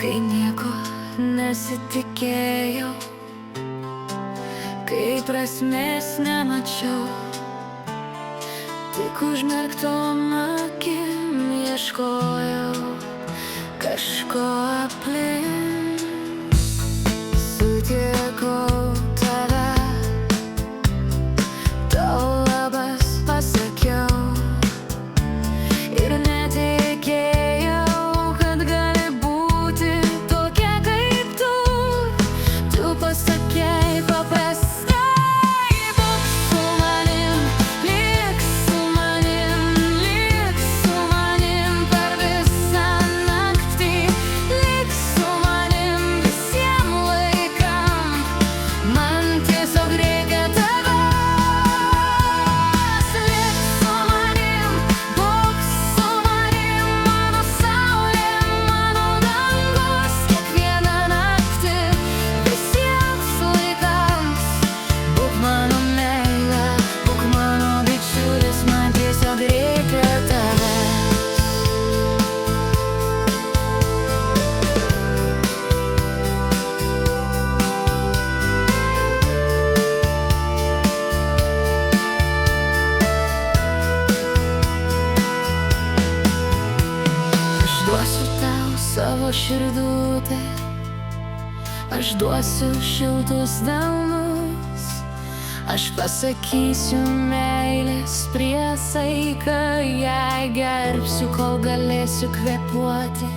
kai nieko nesitikėjau, kai prasmės nemačiau, tik užmerktom akim ieškojau kažko aplink. Sutikau tave, tau labas pasakiau ir netikėjau, kad gali būti tokia kaip tu. Tu pasakei paprastai: būk su manim, lik su manim, lik su manim per visą naktį, lik su manim visiem laikam. Man tiesiog reikia tavęs. Lik su manim, būk su manim, mano saulė, mano dangus, kiekvieną naktį, visiems laikams. Būk mano meilė, būk mano bičiulis, man tiesiog reikia tavęs. Aš duosiu tau savo širdutę, aš duosiu šiltus delnus, aš pasakysiu meilės priesaiką, jei gerbsiu, kol galėsiu kvėpuoti.